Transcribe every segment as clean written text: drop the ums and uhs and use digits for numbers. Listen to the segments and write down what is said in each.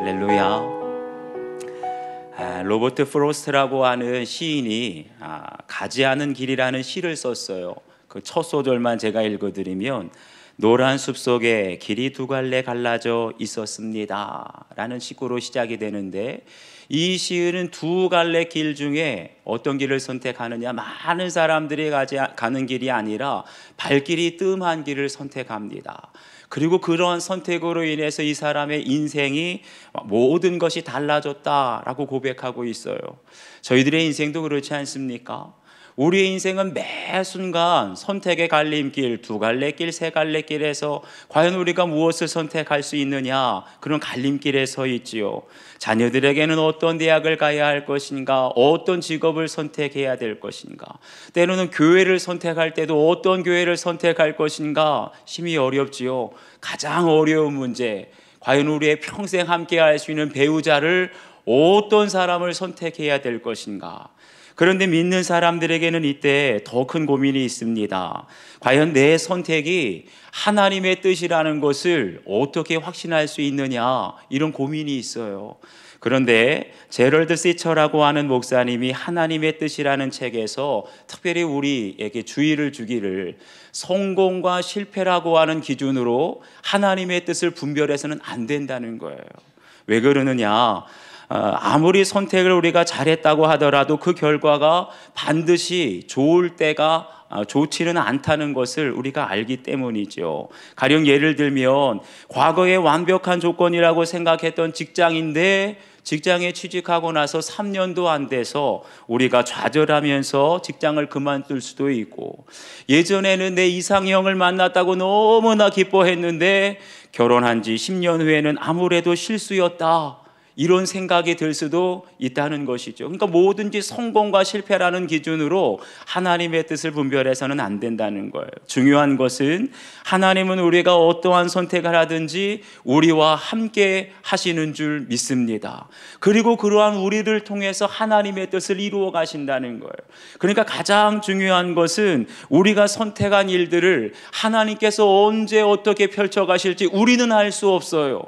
할렐루야. 로버트 프로스트라고 하는 시인이 가지 않은 길이라는 시를 썼어요. 그 첫 소절만 제가 읽어드리면, 노란 숲속에 길이 두 갈래 갈라져 있었습니다 라는 식으로 시작이 되는데, 이 시인은 두 갈래 길 중에 어떤 길을 선택하느냐, 많은 사람들이 가는 길이 아니라 발길이 뜸한 길을 선택합니다. 그리고 그러한 선택으로 인해서 이 사람의 인생이 모든 것이 달라졌다라고 고백하고 있어요. 저희들의 인생도 그렇지 않습니까? 우리의 인생은 매 순간 선택의 갈림길, 두 갈래 길, 세 갈래 길에서 과연 우리가 무엇을 선택할 수 있느냐, 그런 갈림길에 서 있지요. 자녀들에게는 어떤 대학을 가야 할 것인가, 어떤 직업을 선택해야 될 것인가, 때로는 교회를 선택할 때도 어떤 교회를 선택할 것인가 심히 어렵지요. 가장 어려운 문제, 과연 우리의 평생 함께 할 수 있는 배우자를 어떤 사람을 선택해야 될 것인가. 그런데 믿는 사람들에게는 이때 더 큰 고민이 있습니다. 과연 내 선택이 하나님의 뜻이라는 것을 어떻게 확신할 수 있느냐, 이런 고민이 있어요. 그런데 제럴드 시처라고 하는 목사님이 하나님의 뜻이라는 책에서 특별히 우리에게 주의를 주기를, 성공과 실패라고 하는 기준으로 하나님의 뜻을 분별해서는 안 된다는 거예요. 왜 그러느냐? 아무리 선택을 우리가 잘했다고 하더라도 그 결과가 반드시 좋을 때가 좋지는 않다는 것을 우리가 알기 때문이죠. 가령 예를 들면, 과거에 완벽한 조건이라고 생각했던 직장인데 직장에 취직하고 나서 3년도 안 돼서 우리가 좌절하면서 직장을 그만둘 수도 있고, 예전에는 내 이상형을 만났다고 너무나 기뻐했는데 결혼한 지 10년 후에는 아무래도 실수였다, 이런 생각이 들 수도 있다는 것이죠. 그러니까 뭐든지 성공과 실패라는 기준으로 하나님의 뜻을 분별해서는 안 된다는 거예요. 중요한 것은 하나님은 우리가 어떠한 선택을 하든지 우리와 함께 하시는 줄 믿습니다. 그리고 그러한 우리를 통해서 하나님의 뜻을 이루어 가신다는 거예요. 그러니까 가장 중요한 것은 우리가 선택한 일들을 하나님께서 언제 어떻게 펼쳐 가실지 우리는 알 수 없어요.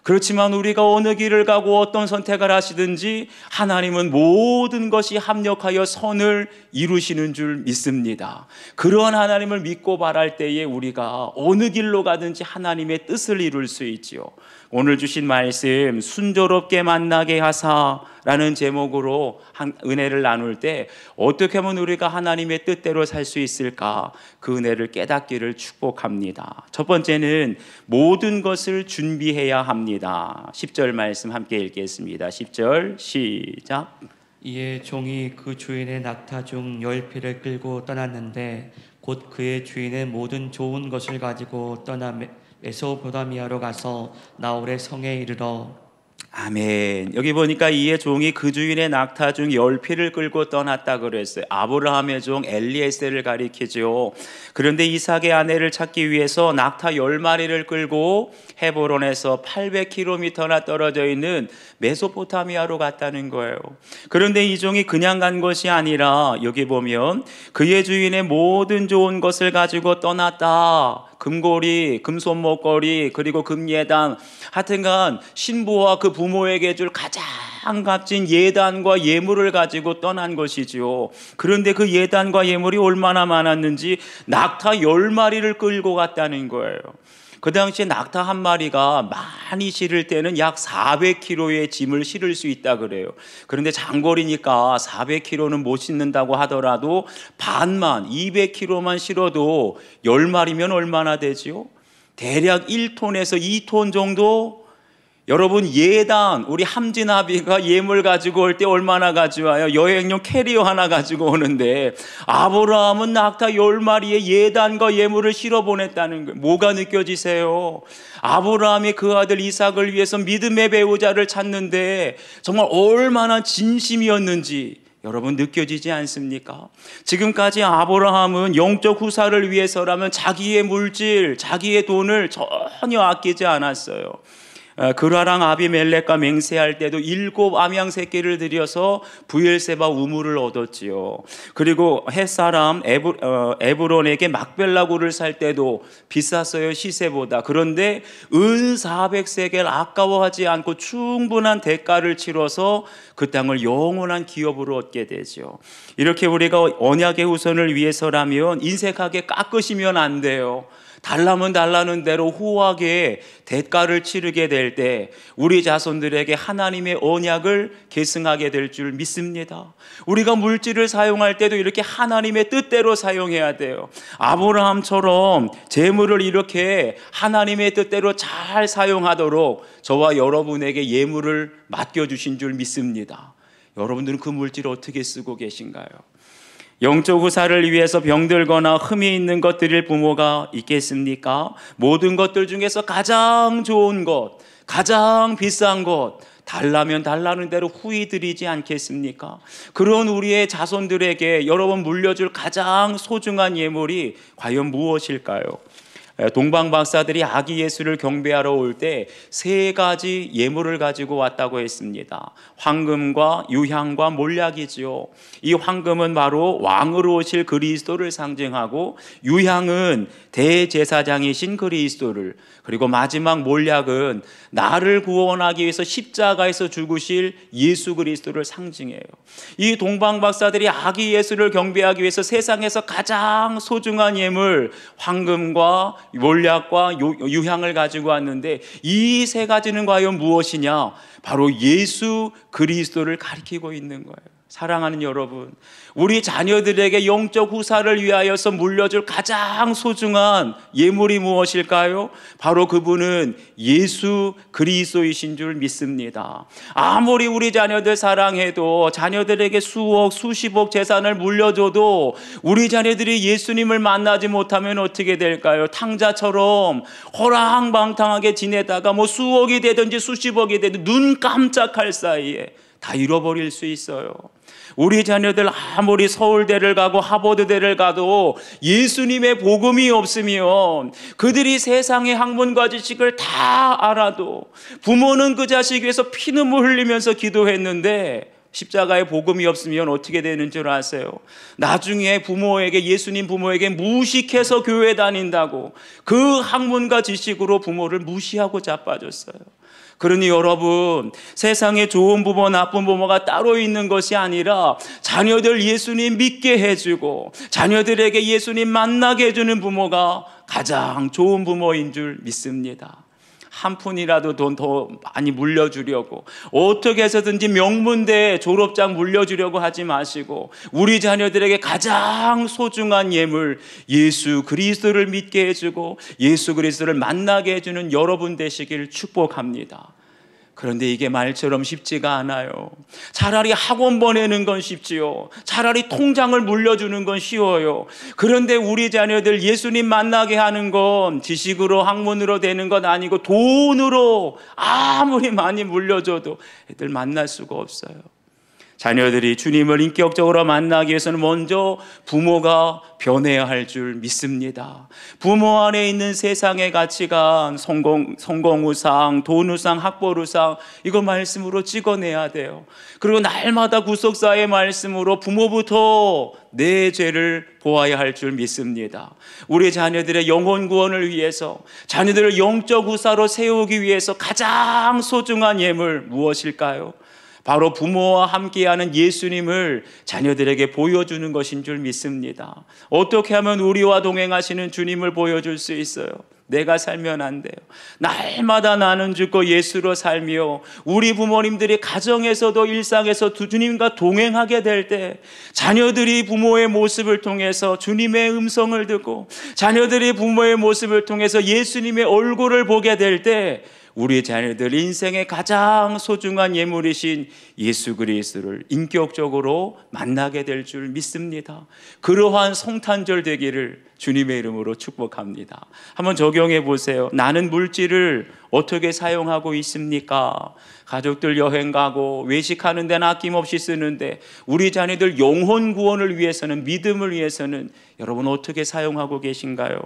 그렇지만 우리가 어느 길을 가고 어떤 선택을 하시든지 하나님은 모든 것이 합력하여 선을 이루시는 줄 믿습니다. 그러한 하나님을 믿고 바랄 때에 우리가 어느 길로 가든지 하나님의 뜻을 이룰 수 있지요. 오늘 주신 말씀, 순조롭게 만나게 하사라는 제목으로 은혜를 나눌 때 어떻게 하면 우리가 하나님의 뜻대로 살 수 있을까, 그 은혜를 깨닫기를 축복합니다. 첫 번째는 모든 것을 준비해야 합니다. 10절 말씀 함께 읽겠습니다. 10절 시작. 이에 종이 그 주인의 낙타 중 10匹를 끌고 떠났는데 곧 그의 주인은 모든 좋은 것을 가지고 떠나 메소포타미아로 가서 나홀의 성에 이르러. 아멘. 여기 보니까 이에 종이 그 주인의 낙타 중 10匹를 끌고 떠났다 그랬어요. 아브라함의 종 엘리에셀을 가리키죠. 그런데 이삭의 아내를 찾기 위해서 낙타 10마리를 끌고 헤브론에서 800km나 떨어져 있는 메소포타미아로 갔다는 거예요. 그런데 이 종이 그냥 간 것이 아니라 여기 보면 그의 주인의 모든 좋은 것을 가지고 떠났다. 금고리, 금손목걸이, 그리고 금예단, 하여튼간 신부와 그 부모에게 줄 가장 값진 예단과 예물을 가지고 떠난 것이지요. 그런데 그 예단과 예물이 얼마나 많았는지 낙타 10마리를 끌고 갔다는 거예요. 그 당시에 낙타 한 마리가 많이 실을 때는 약 400kg의 짐을 실을 수 있다 그래요. 그런데 장거리니까 400kg는 못 싣는다고 하더라도 반만, 200kg만 실어도 10마리면 얼마나 되지요? 대략 1톤에서 2톤 정도. 여러분, 예단, 우리 함진아비가 예물 가지고 올 때 얼마나 가져와요? 여행용 캐리어 하나 가지고 오는데 아브라함은 낙타 10마리의 예단과 예물을 실어 보냈다는 거예요. 뭐가 느껴지세요? 아브라함이 그 아들 이삭을 위해서 믿음의 배우자를 찾는데 정말 얼마나 진심이었는지 여러분 느껴지지 않습니까? 지금까지 아브라함은 영적 후사를 위해서라면 자기의 물질, 자기의 돈을 전혀 아끼지 않았어요. 그라랑 아비멜렉과 맹세할 때도 7 암양 새끼를 들여서 브엘세바 우물을 얻었지요. 그리고 햇사람 에브론에게 막벨라굴을 살 때도 비쌌어요, 시세보다. 그런데 은 400세겔 아까워하지 않고 충분한 대가를 치러서 그 땅을 영원한 기업으로 얻게 되죠. 이렇게 우리가 언약의 후손을 위해서라면 인색하게 깎으시면 안 돼요. 달라면 달라는 대로 후하게 대가를 치르게 될 때 우리 자손들에게 하나님의 언약을 계승하게 될 줄 믿습니다. 우리가 물질을 사용할 때도 이렇게 하나님의 뜻대로 사용해야 돼요. 아브라함처럼 재물을 이렇게 하나님의 뜻대로 잘 사용하도록 저와 여러분에게 예물을 맡겨주신 줄 믿습니다. 여러분들은 그 물질을 어떻게 쓰고 계신가요? 영적 후사를 위해서 병들거나 흠이 있는 것 드릴 부모가 있겠습니까? 모든 것들 중에서 가장 좋은 것, 가장 비싼 것, 달라면 달라는 대로 후히 드리지 않겠습니까? 그런 우리의 자손들에게 여러분 물려줄 가장 소중한 예물이 과연 무엇일까요? 동방 박사들이 아기 예수를 경배하러 올 때 3가지 예물을 가지고 왔다고 했습니다. 황금과 유향과 몰약이지요. 이 황금은 바로 왕으로 오실 그리스도를 상징하고, 유향은 대제사장이신 그리스도를, 그리고 마지막 몰약은 나를 구원하기 위해서 십자가에서 죽으실 예수 그리스도를 상징해요. 이 동방 박사들이 아기 예수를 경배하기 위해서 세상에서 가장 소중한 예물 황금과 몰약과 유향을 가지고 왔는데, 이 3가지는 과연 무엇이냐? 바로 예수 그리스도를 가리키고 있는 거예요. 사랑하는 여러분, 우리 자녀들에게 영적 후사를 위하여서 물려줄 가장 소중한 예물이 무엇일까요? 바로 그분은 예수 그리스도이신 줄 믿습니다. 아무리 우리 자녀들 사랑해도, 자녀들에게 수억 수십억 재산을 물려줘도 우리 자녀들이 예수님을 만나지 못하면 어떻게 될까요? 탕자처럼 호랑방탕하게 지내다가 뭐 수억이 되든지 수십억이 되든 눈 깜짝할 사이에 다 잃어버릴 수 있어요. 우리 자녀들 아무리 서울대를 가고 하버드대를 가도 예수님의 복음이 없으면, 그들이 세상의 학문과 지식을 다 알아도, 부모는 그 자식 위해서 피눈물 흘리면서 기도했는데 십자가의 복음이 없으면 어떻게 되는 줄 아세요? 나중에 부모에게, 예수님 부모에게 무식해서 교회 다닌다고 그 학문과 지식으로 부모를 무시하고 자빠졌어요. 그러니 여러분, 세상에 좋은 부모 나쁜 부모가 따로 있는 것이 아니라 자녀들 예수님 믿게 해주고 자녀들에게 예수님 만나게 해주는 부모가 가장 좋은 부모인 줄 믿습니다. 한 푼이라도 돈 더 많이 물려주려고, 어떻게 해서든지 명문대 졸업장 물려주려고 하지 마시고 우리 자녀들에게 가장 소중한 예물 예수 그리스도를 믿게 해주고 예수 그리스도를 만나게 해주는 여러분 되시길 축복합니다. 그런데 이게 말처럼 쉽지가 않아요. 차라리 학원 보내는 건 쉽지요. 차라리 통장을 물려주는 건 쉬워요. 그런데 우리 자녀들 예수님 만나게 하는 건 지식으로, 학문으로 되는 건 아니고 돈으로 아무리 많이 물려줘도 애들 만날 수가 없어요. 자녀들이 주님을 인격적으로 만나기 위해서는 먼저 부모가 변해야 할 줄 믿습니다. 부모 안에 있는 세상의 가치관, 성공우상, 돈우상, 학벌우상, 이거 말씀으로 찍어내야 돼요. 그리고 날마다 구속사의 말씀으로 부모부터 내 죄를 보아야 할 줄 믿습니다. 우리 자녀들의 영혼 구원을 위해서, 자녀들을 영적 후사로 세우기 위해서 가장 소중한 예물 무엇일까요? 바로 부모와 함께하는 예수님을 자녀들에게 보여주는 것인 줄 믿습니다. 어떻게 하면 우리와 동행하시는 주님을 보여줄 수 있어요? 내가 살면 안 돼요. 날마다 나는 죽고 예수로 살며 우리 부모님들이 가정에서도 일상에서 주님과 동행하게 될 때, 자녀들이 부모의 모습을 통해서 주님의 음성을 듣고 자녀들이 부모의 모습을 통해서 예수님의 얼굴을 보게 될 때, 우리 자녀들 인생의 가장 소중한 예물이신 예수 그리스도를 인격적으로 만나게 될 줄 믿습니다. 그러한 성탄절 되기를 주님의 이름으로 축복합니다. 한번 적용해 보세요. 나는 물질을 어떻게 사용하고 있습니까? 가족들 여행 가고 외식하는 데는 아낌없이 쓰는데 우리 자녀들 영혼 구원을 위해서는, 믿음을 위해서는 여러분 어떻게 사용하고 계신가요?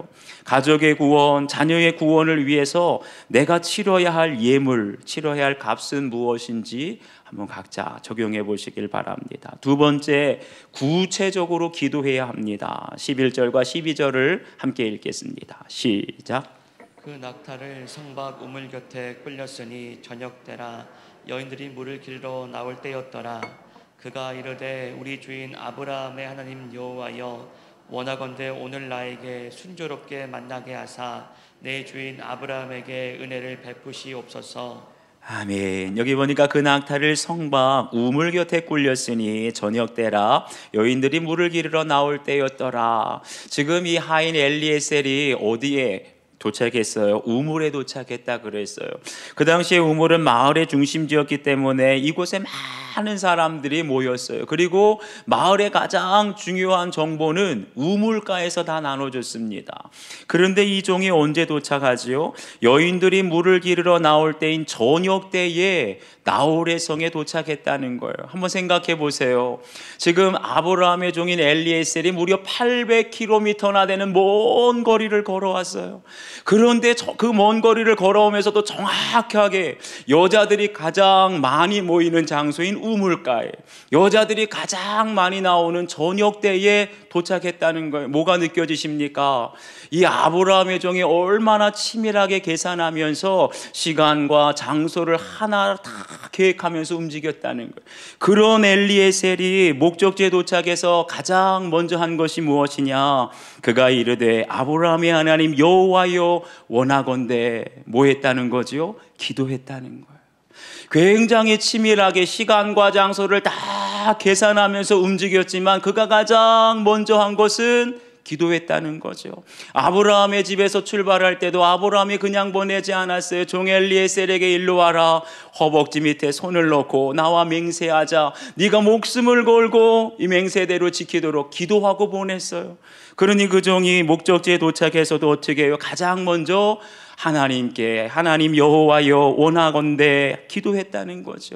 가족의 구원, 자녀의 구원을 위해서 내가 치러야 할 예물, 치러야 할 값은 무엇인지 한번 각자 적용해 보시길 바랍니다. 두 번째, 구체적으로 기도해야 합니다. 11절과 12절을 함께 읽겠습니다. 시작. 그 낙타를 성박 우물 곁에 끌렸으니 저녁 때라 여인들이 물을 길러 나올 때였더라. 그가 이르되 우리 주인 아브라함의 하나님 여호와여, 원하건대 오늘 나에게 순조롭게 만나게 하사 내 주인 아브라함에게 은혜를 베푸시옵소서. 아멘. 여기 보니까 그 낙타를 성박 우물 곁에 꿀렸으니 저녁 때라 여인들이 물을 기르러 나올 때였더라. 지금 이 하인 엘리에셀이 어디에 도착했어요? 우물에 도착했다 그랬어요. 그 당시에 우물은 마을의 중심지였기 때문에 이곳에 많은 사람들이 모였어요. 그리고 마을의 가장 중요한 정보는 우물가에서 다 나눠줬습니다. 그런데 이 종이 언제 도착하지요? 여인들이 물을 기르러 나올 때인 저녁 때에 나홀의 성에 도착했다는 거예요. 한번 생각해 보세요. 지금 아브라함의 종인 엘리에셀이 무려 800km나 되는 먼 거리를 걸어왔어요. 그런데 그 먼 거리를 걸어오면서도 정확하게 여자들이 가장 많이 모이는 장소인 우물가에, 여자들이 가장 많이 나오는 저녁 때에 도착했다는 거예요. 뭐가 느껴지십니까? 이 아브라함의 종이 얼마나 치밀하게 계산하면서 시간과 장소를 하나 다 계획하면서 움직였다는 거예요. 그런 엘리에셀이 목적지에 도착해서 가장 먼저 한 것이 무엇이냐? 그가 이르되 아브라함의 하나님 여호와여, 원하건대 뭐 했다는 거지요? 기도했다는 거예요. 굉장히 치밀하게 시간과 장소를 다 계산하면서 움직였지만 그가 가장 먼저 한 것은 기도했다는 거죠. 아브라함의 집에서 출발할 때도 아브라함이 그냥 보내지 않았어요. 종 엘리에셀에게 일로 와라. 허벅지 밑에 손을 넣고 나와 맹세하자. 네가 목숨을 걸고 이 맹세대로 지키도록 기도하고 보냈어요. 그러니 그 종이 목적지에 도착해서도 어떻게 해요? 가장 먼저 하나님께, 하나님 여호와여 원하건대 기도했다는 거죠.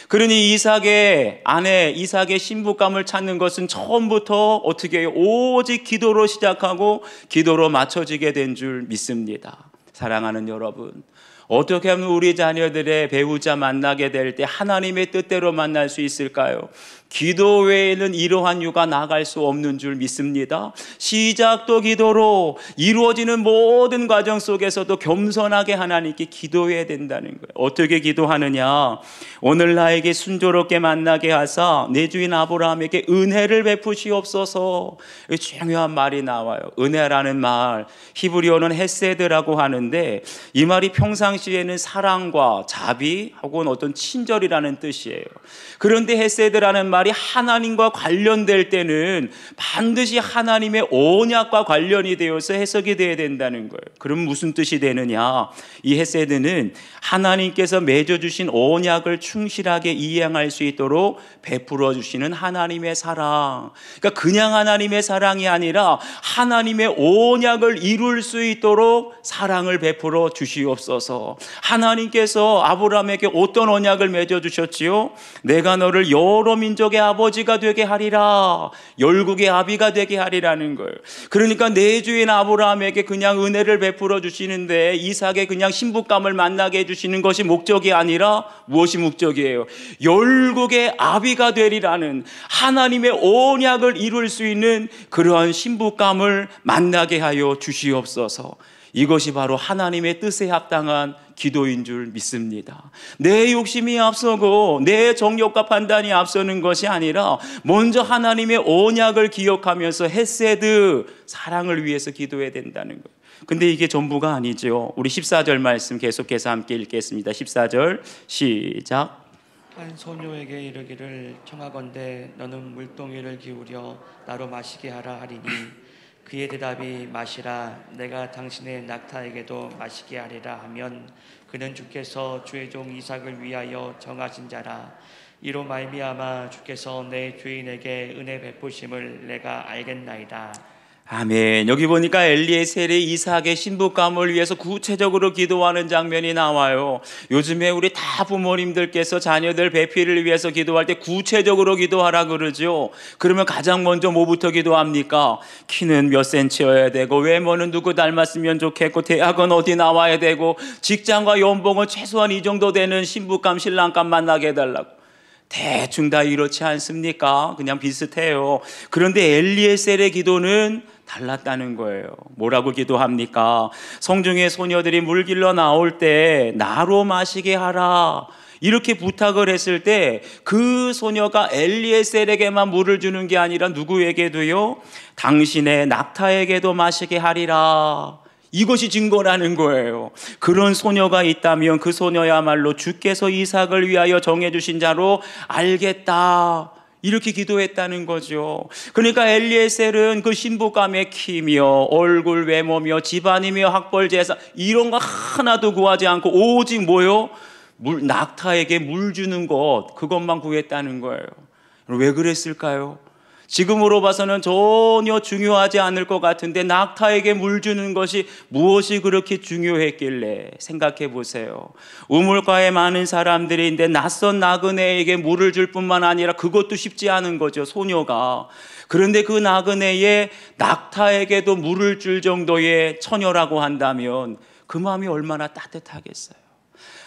그러니 이삭의 아내, 이삭의 신부감을 찾는 것은 처음부터 어떻게 해요? 오직 기도로 시작하고 기도로 맞춰지게 된 줄 믿습니다. 사랑하는 여러분, 어떻게 하면 우리 자녀들의 배우자 만나게 될 때 하나님의 뜻대로 만날 수 있을까요? 기도 외에는 이러한 유가 나갈 수 없는 줄 믿습니다. 시작도 기도로, 이루어지는 모든 과정 속에서도 겸손하게 하나님께 기도해야 된다는 거예요. 어떻게 기도하느냐? 오늘 나에게 순조롭게 만나게 하사 내 주인 아브라함에게 은혜를 베푸시옵소서. 중요한 말이 나와요. 은혜라는 말, 히브리어는 헤세드라고 하는데 이 말이 평상시에는 사랑과 자비 혹은 어떤 친절이라는 뜻이에요. 그런데 헤세드라는 말이 하나님과 관련될 때는 반드시 하나님의 언약과 관련이 되어서 해석이 되어야 된다는 거예요. 그럼 무슨 뜻이 되느냐? 이 헤세드는 하나님께서 맺어주신 언약을 충실하게 이행할 수 있도록 베풀어 주시는 하나님의 사랑. 그러니까 그냥 하나님의 사랑이 아니라 하나님의 언약을 이룰 수 있도록 사랑을 베풀어 주시옵소서. 하나님께서 아브라함에게 어떤 언약을 맺어주셨지요? 내가 너를 여러 민족의 아버지가 되게 하리라, 열국의 아비가 되게 하리라는 거예요. 그러니까 내 주인 아브라함에게 그냥 은혜를 베풀어 주시는데 이삭의 그냥 신부감을 만나게 해주시는 것이 목적이 아니라 무엇이 목적이에요? 열국의 아비가 되리라는 하나님의 언약을 이룰 수 있는 그러한 신부감을 만나게 하여 주시옵소서. 이것이 바로 하나님의 뜻에 합당한 기도인 줄 믿습니다. 내 욕심이 앞서고 내 정욕과 판단이 앞서는 것이 아니라 먼저 하나님의 언약을 기억하면서 헤세드, 사랑을 위해서 기도해야 된다는 거예요. 근데 이게 전부가 아니죠. 우리 14절 말씀 계속해서 함께 읽겠습니다. 14절 시작. 한 소녀에게 이르기를 청하건대 너는 물동이를 기울여 나로 마시게 하라 하리니 그의 대답이 마시라, 내가 당신의 낙타에게도 마시게 하리라 하면 그는 주께서 주의 종 이삭을 위하여 정하신 자라. 이로 말미암아 주께서 내 주인에게 은혜 베푸심을 내가 알겠나이다. 아멘. 여기 보니까 엘리에셀이 이삭의 신부감을 위해서 구체적으로 기도하는 장면이 나와요. 요즘에 우리 다 부모님들께서 자녀들 배필을 위해서 기도할 때 구체적으로 기도하라 그러죠. 그러면 가장 먼저 뭐부터 기도합니까? 키는 몇 센치여야 되고, 외모는 누구 닮았으면 좋겠고, 대학은 어디 나와야 되고, 직장과 연봉은 최소한 이 정도 되는 신부감 신랑감 만나게 해달라고. 대충 다 이렇지 않습니까? 그냥 비슷해요. 그런데 엘리에셀의 기도는 달랐다는 거예요. 뭐라고 기도합니까? 성중의 소녀들이 물 길러 나올 때 나로 마시게 하라, 이렇게 부탁을 했을 때 그 소녀가 엘리에셀에게만 물을 주는 게 아니라 누구에게도요? 당신의 낙타에게도 마시게 하리라. 이것이 증거라는 거예요. 그런 소녀가 있다면 그 소녀야말로 주께서 이삭을 위하여 정해주신 자로 알겠다, 이렇게 기도했다는 거죠. 그러니까 엘리에셀은 그 신부감의 키며 얼굴 외모며 집안이며 학벌 재산 이런 거 하나도 구하지 않고 오직 뭐요? 낙타에게 물 주는 것, 그것만 구했다는 거예요. 왜 그랬을까요? 지금으로 봐서는 전혀 중요하지 않을 것 같은데 낙타에게 물 주는 것이 무엇이 그렇게 중요했길래 생각해 보세요. 우물가에 많은 사람들인데 낯선 나그네에게 물을 줄 뿐만 아니라 그것도 쉽지 않은 거죠, 소녀가. 그런데 그 나그네에 낙타에게도 물을 줄 정도의 처녀라고 한다면 그 마음이 얼마나 따뜻하겠어요.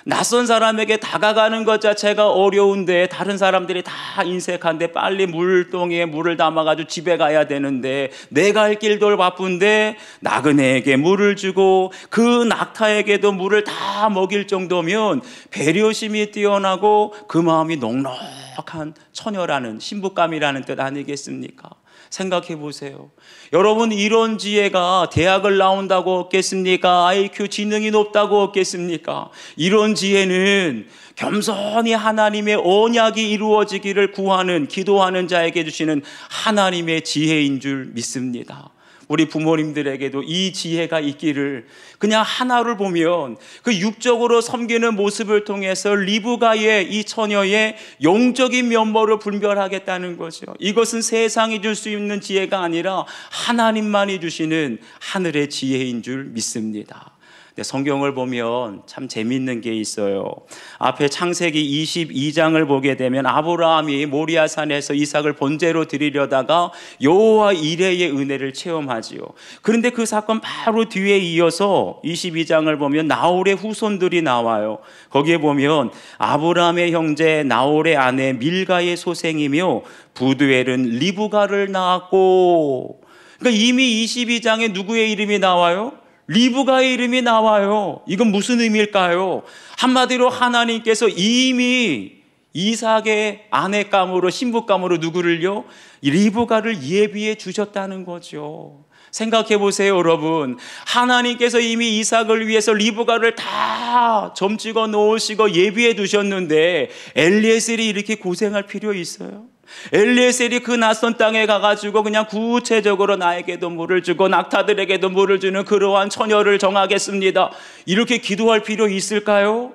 낯선 사람에게 다가가는 것 자체가 어려운데 다른 사람들이 다 인색한데 빨리 물동이에 물을 담아가지고 집에 가야 되는데 내가 할 길도 바쁜데 나그네에게 물을 주고 그 낙타에게도 물을 다 먹일 정도면 배려심이 뛰어나고 그 마음이 넉넉한 처녀라는, 신부감이라는 뜻 아니겠습니까? 생각해 보세요. 여러분, 이런 지혜가 대학을 나온다고 얻겠습니까? IQ 지능이 높다고 얻겠습니까? 이런 지혜는 겸손히 하나님의 언약이 이루어지기를 구하는, 기도하는 자에게 주시는 하나님의 지혜인 줄 믿습니다. 우리 부모님들에게도 이 지혜가 있기를, 그냥 하나를 보면 그 육적으로 섬기는 모습을 통해서 리브가의 이 처녀의 영적인 면모를 분별하겠다는 거죠. 이것은 세상이 줄 수 있는 지혜가 아니라 하나님만이 주시는 하늘의 지혜인 줄 믿습니다. 성경을 보면 참 재미있는 게 있어요. 앞에 창세기 22장을 보게 되면 아브라함이 모리아산에서 이삭을 번제로 드리려다가 여호와 이레의 은혜를 체험하지요. 그런데 그 사건 바로 뒤에 이어서 22장을 보면 나홀의 후손들이 나와요. 거기에 보면 아브라함의 형제 나홀의 아내 밀가의 소생이며 부두엘은 리브가를 낳았고, 그러니까 이미 22장에 누구의 이름이 나와요? 리브가의 이름이 나와요. 이건 무슨 의미일까요? 한마디로 하나님께서 이미 이삭의 아내감으로, 신부감으로 누구를요? 리브가를 예비해 주셨다는 거죠. 생각해 보세요, 여러분. 하나님께서 이미 이삭을 위해서 리브가를 다 점 찍어 놓으시고 예비해 두셨는데 엘리에셀이 이렇게 고생할 필요 있어요? 엘리에셀이 그 낯선 땅에 가가지고 그냥 구체적으로 나에게도 물을 주고 낙타들에게도 물을 주는 그러한 처녀를 정하겠습니다, 이렇게 기도할 필요 있을까요?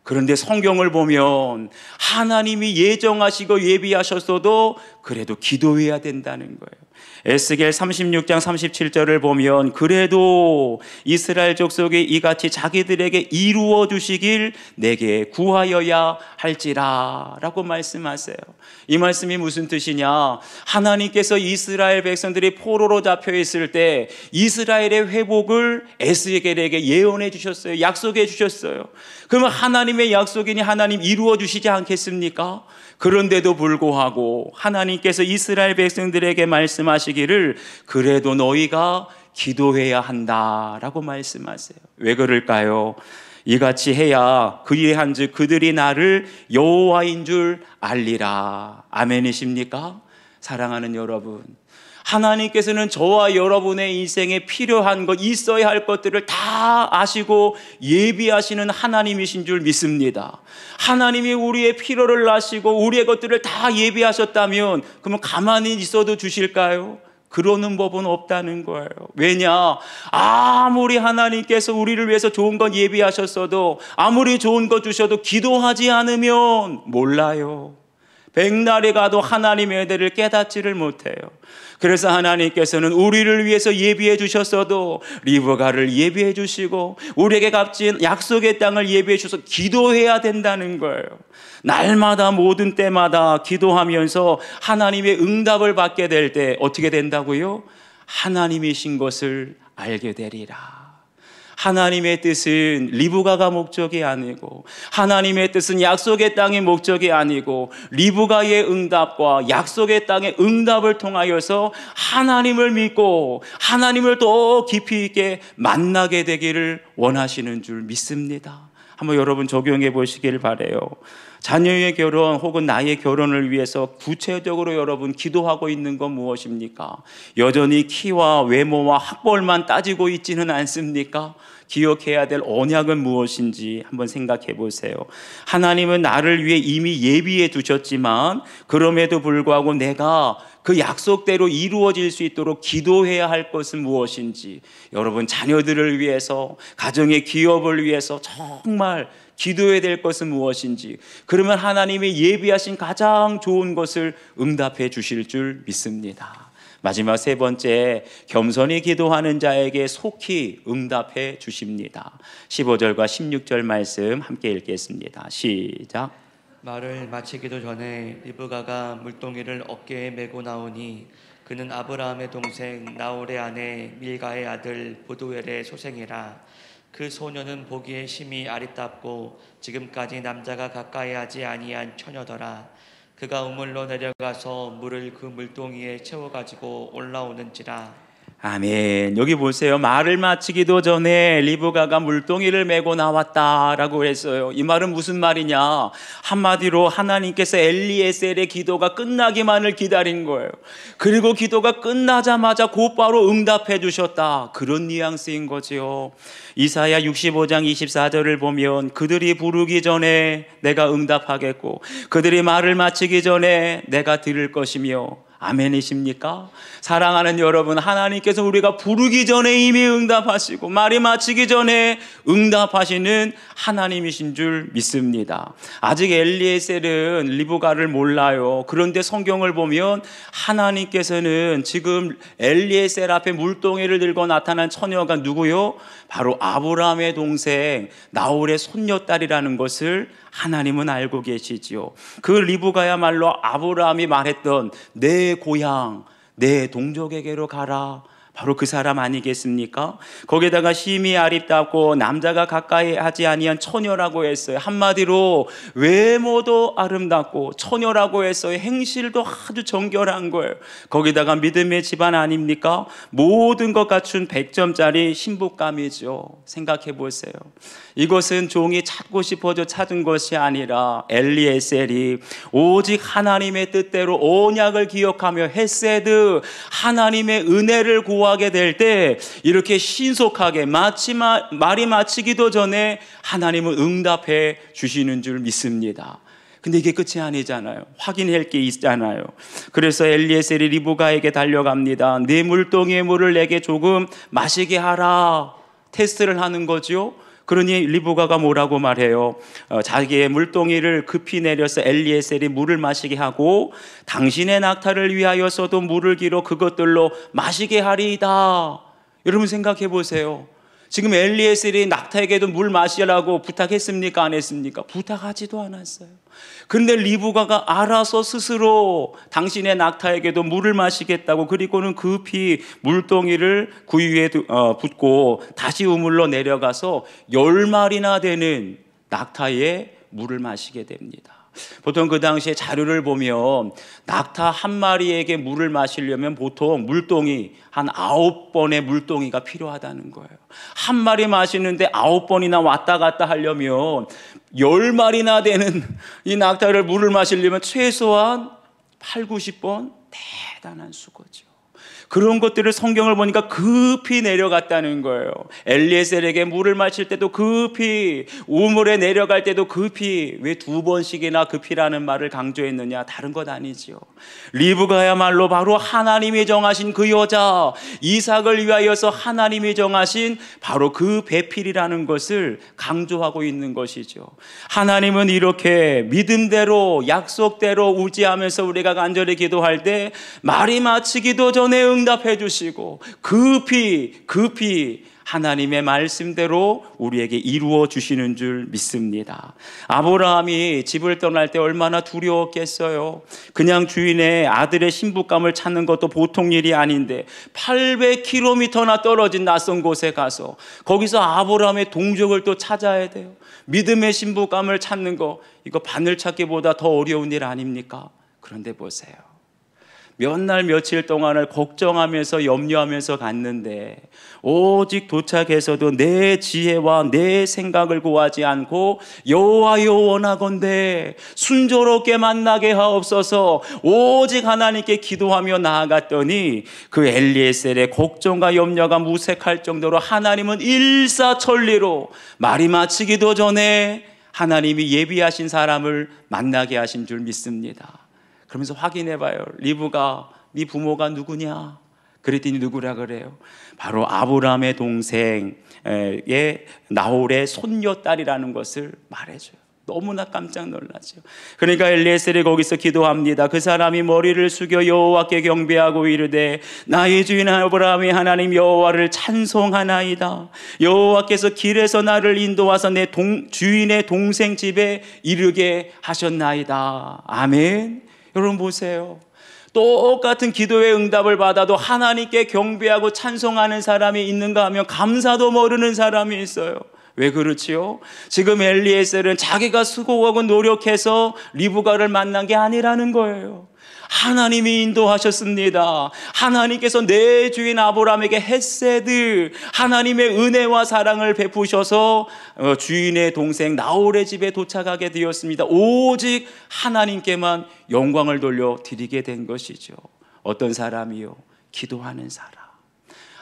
그런데 성경을 보면 하나님이 예정하시고 예비하셨어도 그래도 기도해야 된다는 거예요. 에스겔 36장 37절을 보면 그래도 이스라엘 족속이 이같이 자기들에게 이루어 주시길 내게 구하여야 할지라 라고 말씀하세요. 이 말씀이 무슨 뜻이냐? 하나님께서 이스라엘 백성들이 포로로 잡혀 있을 때 이스라엘의 회복을 에스겔에게 예언해 주셨어요. 약속해 주셨어요. 그러면 하나님의 약속이니 하나님 이루어 주시지 않겠습니까? 그런데도 불구하고 하나님께서 이스라엘 백성들에게 말씀하시기를 그래도 너희가 기도해야 한다라고 말씀하세요. 왜 그럴까요? 이같이 해야 그의 한즉 그들이 나를 여호와인 줄 알리라. 아멘이십니까? 사랑하는 여러분, 하나님께서는 저와 여러분의 인생에 필요한 것, 있어야 할 것들을 다 아시고 예비하시는 하나님이신 줄 믿습니다. 하나님이 우리의 필요를 아시고 우리의 것들을 다 예비하셨다면 그러면 가만히 있어도 주실까요? 그러는 법은 없다는 거예요. 왜냐? 아무리 하나님께서 우리를 위해서 좋은 건 예비하셨어도, 아무리 좋은 것 주셔도 기도하지 않으면 몰라요. 백날이 가도 하나님의 은혜를 깨닫지를 못해요. 그래서 하나님께서는 우리를 위해서 예비해 주셨어도 리브가를 예비해 주시고 우리에게 값진 약속의 땅을 예비해 주셔서 기도해야 된다는 거예요. 날마다 모든 때마다 기도하면서 하나님의 응답을 받게 될 때 어떻게 된다고요? 하나님이신 것을 알게 되리라. 하나님의 뜻은 리브가가 목적이 아니고 하나님의 뜻은 약속의 땅이 목적이 아니고 리브가의 응답과 약속의 땅의 응답을 통하여서 하나님을 믿고 하나님을 더 깊이 있게 만나게 되기를 원하시는 줄 믿습니다. 한번 여러분 적용해 보시길 바라요. 자녀의 결혼 혹은 나의 결혼을 위해서 구체적으로 여러분 기도하고 있는 건 무엇입니까? 여전히 키와 외모와 학벌만 따지고 있지는 않습니까? 기억해야 될 언약은 무엇인지 한번 생각해 보세요. 하나님은 나를 위해 이미 예비해 두셨지만 그럼에도 불구하고 내가 그 약속대로 이루어질 수 있도록 기도해야 할 것은 무엇인지, 여러분 자녀들을 위해서, 가정의 기업을 위해서 정말 기도해야 될 것은 무엇인지, 그러면 하나님이 예비하신 가장 좋은 것을 응답해 주실 줄 믿습니다. 마지막 세 번째, 겸손히 기도하는 자에게 속히 응답해 주십니다. 15절과 16절 말씀 함께 읽겠습니다. 시작. 말을 마치기도 전에 리브가가 물동이를 어깨에 메고 나오니 그는 아브라함의 동생 나홀의 아내 밀가의 아들 보두엘의 소생이라. 그 소녀는 보기에 심히 아리답고 지금까지 남자가 가까이 하지 아니한 처녀더라. 그가 우물로 내려가서 물을 그 물동이에 채워가지고 올라오는지라. 아멘. 여기 보세요. 말을 마치기도 전에 리브가가 물동이를 메고 나왔다라고 했어요. 이 말은 무슨 말이냐? 한마디로 하나님께서 엘리에셀의 기도가 끝나기만을 기다린 거예요. 그리고 기도가 끝나자마자 곧바로 응답해 주셨다. 그런 뉘앙스인 거지요. 이사야 65장 24절을 보면 그들이 부르기 전에 내가 응답하겠고 그들이 말을 마치기 전에 내가 들을 것이며, 아멘이십니까? 사랑하는 여러분, 하나님께서 우리가 부르기 전에 이미 응답하시고 말이 마치기 전에 응답하시는 하나님이신 줄 믿습니다. 아직 엘리에셀은 리브가를 몰라요. 그런데 성경을 보면 하나님께서는 지금 엘리에셀 앞에 물동이를 들고 나타난 처녀가 누구요? 바로 아브라함의 동생 나홀의 손녀딸이라는 것을 하나님은 알고 계시지요. 그 리브가야말로 아브라함이 말했던 내 고향, 내 동족에게로 가라, 바로 그 사람 아니겠습니까? 거기다가 심히 아리답고 남자가 가까이 하지 아니한 처녀라고 했어요. 한마디로 외모도 아름답고 처녀라고 했어요. 행실도 아주 정결한 거예요. 거기다가 믿음의 집안 아닙니까? 모든 것 갖춘 100점짜리 신부감이죠. 생각해 보세요. 이것은 종이 찾고 싶어져 찾은 것이 아니라 엘리에셀이 오직 하나님의 뜻대로 언약을 기억하며 헤세드, 하나님의 은혜를 구하게 될 때 이렇게 신속하게 말이 마치기도 전에 하나님은 응답해 주시는 줄 믿습니다. 근데 이게 끝이 아니잖아요. 확인할 게 있잖아요. 그래서 엘리에셀이 리브가에게 달려갑니다. 네 물동이의 물을 내게 조금 마시게 하라. 테스트를 하는 거죠. 그러니 리브가가 뭐라고 말해요? 자기의 물동이를 급히 내려서 엘리에셀이 물을 마시게 하고 당신의 낙타를 위하여서도 물을 길어 그것들로 마시게 하리이다. 여러분 생각해 보세요. 지금 엘리에셀이 낙타에게도 물 마시라고 부탁했습니까? 안 했습니까? 부탁하지도 않았어요. 그런데 리브가가 알아서 스스로 당신의 낙타에게도 물을 마시겠다고, 그리고는 급히 물동이를 구이 위에 붓고 다시 우물로 내려가서 10마리나 되는 낙타에 물을 마시게 됩니다. 보통 그 당시에 자료를 보면 낙타 한 마리에게 물을 마시려면 보통 물동이 한 9번의 물동이가 필요하다는 거예요. 한 마리 마시는데 9번이나 왔다 갔다 하려면 10마리나 되는 이 낙타를 물을 마시려면 최소한 8, 90번 대단한 수고죠. 그런 것들을 성경을 보니까 급히 내려갔다는 거예요. 엘리에셀에게 물을 마실 때도 급히, 우물에 내려갈 때도 급히. 왜 두 번씩이나 급히라는 말을 강조했느냐? 다른 것 아니지요. 리브가야말로 바로 하나님이 정하신 그 여자, 이삭을 위하여서 하나님이 정하신 바로 그 배필이라는 것을 강조하고 있는 것이죠. 하나님은 이렇게 믿음대로, 약속대로 의지하면서 우리가 간절히 기도할 때 말이 마치기도 전에 응답해 주시고 급히 하나님의 말씀대로 우리에게 이루어 주시는 줄 믿습니다. 아브라함이 집을 떠날 때 얼마나 두려웠겠어요. 그냥 주인의 아들의 신부감을 찾는 것도 보통 일이 아닌데 800km나 떨어진 낯선 곳에 가서 거기서 아브라함의 동족을 또 찾아야 돼요. 믿음의 신부감을 찾는 거, 이거 바늘 찾기보다 더 어려운 일 아닙니까? 그런데 보세요. 몇 날 며칠 동안을 걱정하면서 염려하면서 갔는데 오직 도착해서도 내 지혜와 내 생각을 구하지 않고 여호와여 원하건대 순조롭게 만나게 하옵소서, 오직 하나님께 기도하며 나아갔더니 그 엘리에셀의 걱정과 염려가 무색할 정도로 하나님은 일사천리로 말이 마치기도 전에 하나님이 예비하신 사람을 만나게 하신 줄 믿습니다. 그러면서 확인해봐요. 리브가 네 부모가 누구냐? 그랬더니 누구라 그래요? 바로 아브라함의 동생의 나홀의 손녀딸이라는 것을 말해줘요. 너무나 깜짝 놀라죠. 그러니까 엘리에셀이 거기서 기도합니다. 그 사람이 머리를 숙여 여호와께 경배하고 이르되 나의 주인 아브라함이 하나님 여호와를 찬송하나이다. 여호와께서 길에서 나를 인도하사 내 주인의 동생 집에 이르게 하셨나이다. 아멘. 여러분 보세요. 똑같은 기도의 응답을 받아도 하나님께 경배하고 찬송하는 사람이 있는가 하면 감사도 모르는 사람이 있어요. 왜 그렇지요? 지금 엘리에셀은 자기가 수고하고 노력해서 리브가를 만난 게 아니라는 거예요. 하나님이 인도하셨습니다. 하나님께서 내 주인 아브라함에게 헤세드, 하나님의 은혜와 사랑을 베푸셔서 주인의 동생 나홀의 집에 도착하게 되었습니다. 오직 하나님께만 영광을 돌려 드리게 된 것이죠. 어떤 사람이요? 기도하는 사람.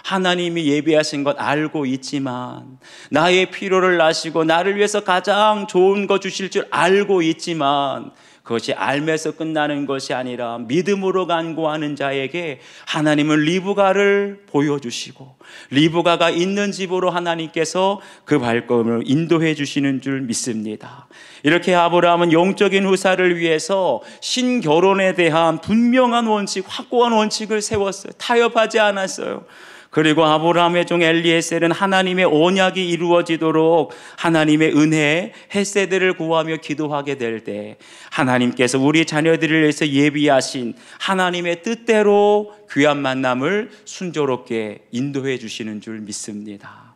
하나님이 예비하신 것 알고 있지만, 나의 필요를 아시고 나를 위해서 가장 좋은 거 주실 줄 알고 있지만, 그것이 알면서 끝나는 것이 아니라 믿음으로 간구하는 자에게 하나님은 리브가를 보여주시고 리브가가 있는 집으로 하나님께서 그 발걸음을 인도해 주시는 줄 믿습니다. 이렇게 아브라함은 영적인 후사를 위해서 신결혼에 대한 분명한 원칙, 확고한 원칙을 세웠어요. 타협하지 않았어요. 그리고 아브라함의 종 엘리에셀은 하나님의 언약이 이루어지도록 하나님의 은혜, 헤세드를 구하며 기도하게 될 때 하나님께서 우리 자녀들을 위해서 예비하신 하나님의 뜻대로 귀한 만남을 순조롭게 인도해 주시는 줄 믿습니다.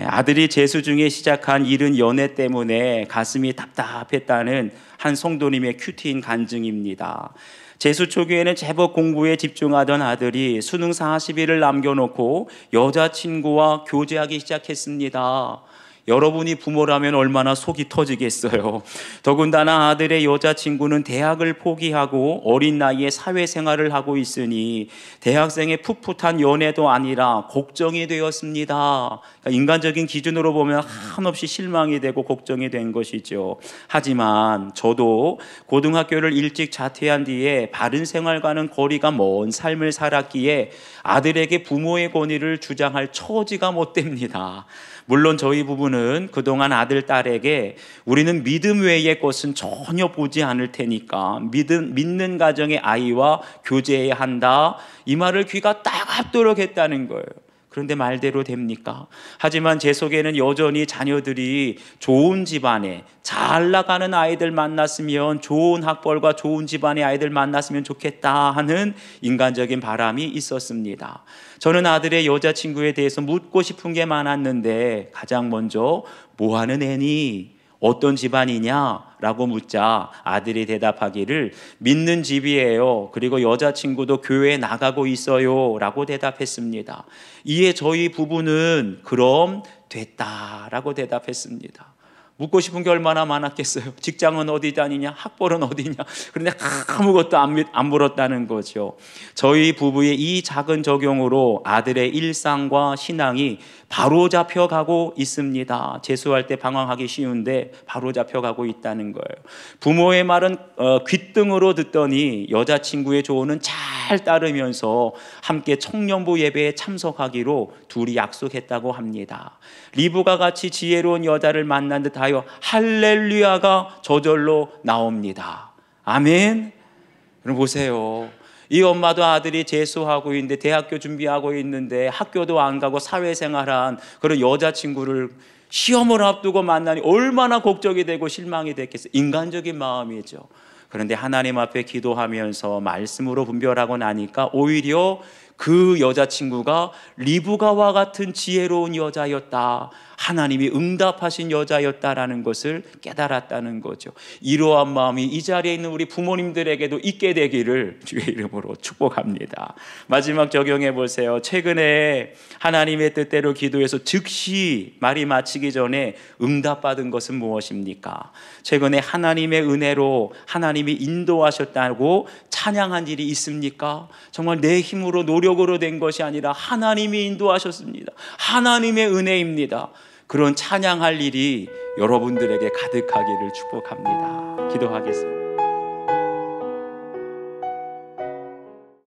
아들이 재수 중에 시작한 이른 연애 때문에 가슴이 답답했다는 한 성도님의 큐티인 간증입니다. 재수 초기에는 제법 공부에 집중하던 아들이 수능 40일을 남겨놓고 여자친구와 교제하기 시작했습니다. 여러분이 부모라면 얼마나 속이 터지겠어요. 더군다나 아들의 여자친구는 대학을 포기하고 어린 나이에 사회생활을 하고 있으니 대학생의 풋풋한 연애도 아니라 걱정이 되었습니다. 그러니까 인간적인 기준으로 보면 한없이 실망이 되고 걱정이 된 것이죠. 하지만 저도 고등학교를 일찍 자퇴한 뒤에 바른 생활과는 거리가 먼 삶을 살았기에 아들에게 부모의 권위를 주장할 처지가 못 됩니다. 물론 저희 부부는 그동안 아들, 딸에게 우리는 믿음 외의 것은 전혀 보지 않을 테니까 믿는 가정의 아이와 교제해야 한다, 이 말을 귀가 따갑도록 했다는 거예요. 그런데 말대로 됩니까? 하지만 제 속에는 여전히 자녀들이 좋은 집안에 잘 나가는 아이들 만났으면, 좋은 학벌과 좋은 집안의 아이들 만났으면 좋겠다 하는 인간적인 바람이 있었습니다. 저는 아들의 여자친구에 대해서 묻고 싶은 게 많았는데 가장 먼저 뭐 하는 애니? 어떤 집안이냐라고 묻자 아들이 대답하기를 믿는 집이에요. 그리고 여자친구도 교회에 나가고 있어요 라고 대답했습니다. 이에 저희 부부는 그럼 됐다라고 대답했습니다. 묻고 싶은 게 얼마나 많았겠어요. 직장은 어디 다니냐, 학벌은 어디냐. 그런데 아무것도 안 물었다는 거죠. 저희 부부의 이 작은 적용으로 아들의 일상과 신앙이 바로 잡혀가고 있습니다. 재수할 때 방황하기 쉬운데 바로 잡혀가고 있다는 거예요. 부모의 말은 귓등으로 듣더니 여자친구의 조언은 잘 따르면서 함께 청년부 예배에 참석하기로 둘이 약속했다고 합니다. 리브가 같이 지혜로운 여자를 만난 듯하여 할렐루야가 저절로 나옵니다. 아멘. 여러분 보세요. 이 엄마도 아들이 재수하고 있는데, 대학교 준비하고 있는데 학교도 안 가고 사회생활한 그런 여자친구를 시험을 앞두고 만나니 얼마나 걱정이 되고 실망이 됐겠어요. 인간적인 마음이죠. 그런데 하나님 앞에 기도하면서 말씀으로 분별하고 나니까 오히려 그 여자친구가 리브가와 같은 지혜로운 여자였다, 하나님이 응답하신 여자였다라는 것을 깨달았다는 거죠. 이러한 마음이 이 자리에 있는 우리 부모님들에게도 있게 되기를 주의 이름으로 축복합니다. 마지막 적용해 보세요. 최근에 하나님의 뜻대로 기도해서 즉시 말이 마치기 전에 응답받은 것은 무엇입니까? 최근에 하나님의 은혜로 하나님이 인도하셨다고 찬양한 일이 있습니까? 정말 내 힘으로 노력으로 된 것이 아니라 하나님이 인도하셨습니다. 하나님의 은혜입니다. 그런 찬양할 일이 여러분들에게 가득하기를 축복합니다. 기도하겠습니다.